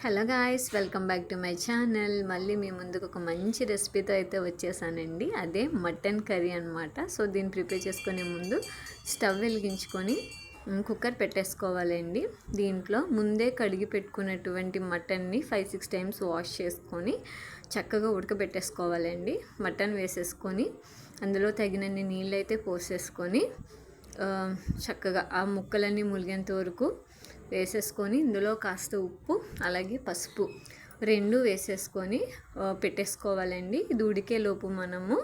Hello guys, welcome back to my channel. మళ్ళీ మీ ముందుకు ఒక మంచి రెసిపీతో అయితే వచ్చేసానండి. అదే మటన్ కర్రీ అనమాట. సో దీన్ని ప్రిపేర్ చేసుకునే ముందు స్టవ్ వెలిగించుకొని కుక్కర్ పెట్టేసుకోవాలండి. దీంట్లో ముందే కడిగి పెట్టుకున్నటువంటి మటన్ని 5-6 టైమ్స్ వాష్ చేసుకొని చక్కగా ఉడకబెట్టేసుకోవాలండి. మటన్ వేసేసుకొని అందులో తగినన్ని నీళ్ళు అయితే పోసేసుకొని చక్కగా ఆ ముక్కలన్నీ ములిగేంత వరకు వేసేసుకొని ఇందులో కాస్త ఉప్పు అలాగే పసుపు రెండు వేసేసుకొని పెట్టేసుకోవాలండి. ఇది ఉడికేలోపు మనము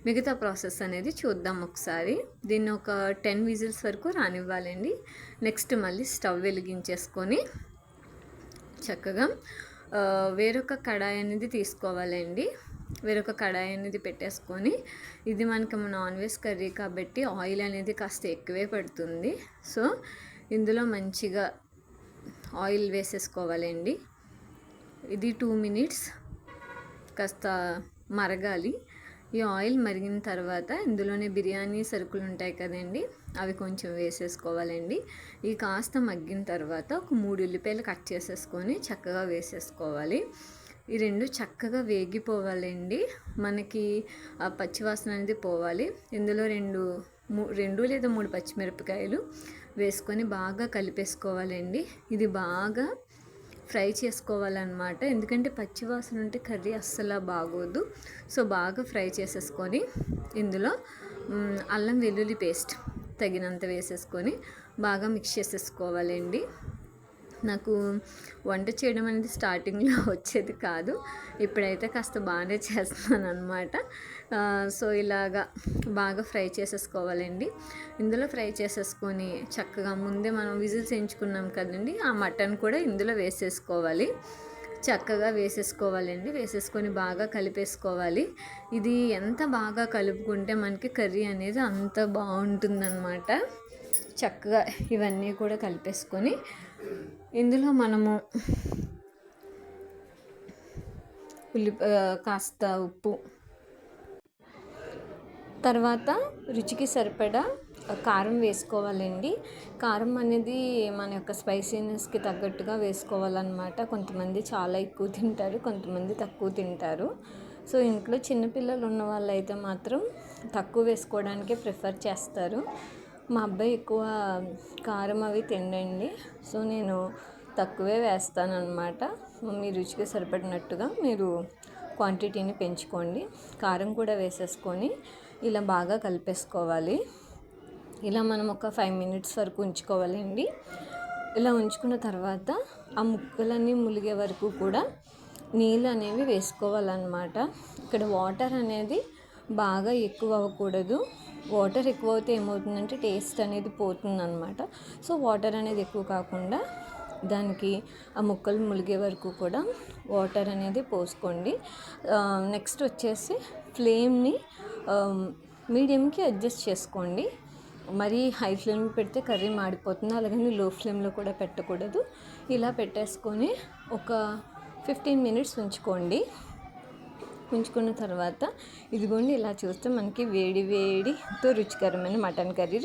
మిగతా ప్రాసెస్ అనేది చూద్దాం ఒకసారి. దీన్ని ఒక 10 విజిల్స్ వరకు రానివ్వాలండి. నెక్స్ట్ మళ్ళీ స్టవ్ వెలిగించేసుకొని చక్కగా వేరొక కడాయి అనేది తీసుకోవాలండి. వేరొక కడాయి అనేది పెట్టేసుకొని, ఇది మనకి నాన్ వెజ్ కర్రీ కాబట్టి ఆయిల్ అనేది కాస్త ఎక్కువే పడుతుంది. సో ఇందులో మంచిగా ఆయిల్ వేసేసుకోవాలండి. ఇది 2 మినిట్స్ కాస్త మరగాలి. ఈ ఆయిల్ మరిగిన తర్వాత ఇందులోనే బిర్యానీ సరుకులు ఉంటాయి కదండి, అవి కొంచెం వేసేసుకోవాలండి. ఇవి కాస్త మగ్గిన తర్వాత ఒక 3 ఉల్లిపాయలు కట్ చేసేసుకొని చక్కగా వేసేసుకోవాలి. ఈ రెండు చక్కగా వేగిపోవాలండి. మనకి ఆ పచ్చివాసన అనేది పోవాలి. ఇందులో రెండు లేదా 3 పచ్చిమిరపకాయలు వేసుకొని బాగా కలిపేసుకోవాలండి. ఇది బాగా ఫ్రై చేసుకోవాలన్నమాట. ఎందుకంటే పచ్చివాసన ఉంటే కర్రీ అస్సలు బాగోదు. సో బాగా ఫ్రై చేసేసుకొని ఇందులో అల్లం వెల్లుల్లి పేస్ట్ తగినంత వేసేసుకొని బాగా మిక్స్ చేసేసుకోవాలండి. నాకు వంట చేయడం అనేది స్టార్టింగ్లో వచ్చేది కాదు, ఇప్పుడైతే కాస్త బాగానే చేస్తున్నాను అనమాట. సో ఇలాగా బాగా ఫ్రై చేసేసుకోవాలండి. ఇందులో ఫ్రై చేసేసుకొని చక్కగా ముందే మనం విజిల్స్ వేయించుకున్నాం కదండి, ఆ మటన్ కూడా ఇందులో వేసేసుకోవాలి. చక్కగా వేసేసుకోవాలండి. వేసేసుకొని బాగా కలిపేసుకోవాలి. ఇది ఎంత బాగా కలుపుకుంటే మనకి కర్రీ అనేది అంత బాగుంటుందన్నమాట. చక్కగా ఇవన్నీ కూడా కలిపేసుకొని ఇందులో మనము కాస్త ఉప్పు, తర్వాత రుచికి సరిపడా కారం వేసుకోవాలండి. కారం అనేది మన యొక్క స్పైసీనెస్కి తగ్గట్టుగా వేసుకోవాలన్నమాట. కొంతమంది చాలా ఎక్కువ తింటారు, కొంతమంది తక్కువ తింటారు. సో ఇంట్లో చిన్నపిల్లలు ఉన్న వాళ్ళు అయితే మాత్రం తక్కువ వేసుకోవడానికే ప్రిఫర్ చేస్తారు. మా అబ్బాయి ఎక్కువ కారం అవి తినండి, సో నేను తక్కువే వేస్తానన్నమాట. మీ రుచికి సరిపడినట్టుగా మీరు క్వాంటిటీని పెంచుకోండి. కారం కూడా వేసేసుకొని ఇలా బాగా కలిపేసుకోవాలి. ఇలా మనం ఒక 5 మినిట్స్ వరకు ఉంచుకోవాలండి. ఇలా ఉంచుకున్న తర్వాత ఆ ముక్కలన్నీ ములిగే వరకు కూడా నీళ్ళు అనేవి వేసుకోవాలన్నమాట. ఇక్కడ వాటర్ అనేది బాగా ఎక్కువ అవ్వకూడదు. వాటర్ ఎక్కువ అయితే ఏమవుతుందంటే టేస్ట్ అనేది పోతుందన్నమాట. సో వాటర్ అనేది ఎక్కువ కాకుండా దానికి ఆ ముక్కలు ములిగే వరకు కూడా వాటర్ అనేది పోసుకోండి. నెక్స్ట్ వచ్చేసి ఫ్లేమ్ని మీడియంకి అడ్జస్ట్ చేసుకోండి. మరీ హై ఫ్లేమ్ పెడితే కర్రీ మాడిపోతుంది, అలాగని లో ఫ్లేమ్లో కూడా పెట్టకూడదు. ఇలా పెట్టేసుకొని ఒక 15 మినిట్స్ ఉంచుకున్న తర్వాత ఇదిగోండి ఇలా చూస్తే మనకి వేడితో రుచికరమైన మటన్ కర్రీ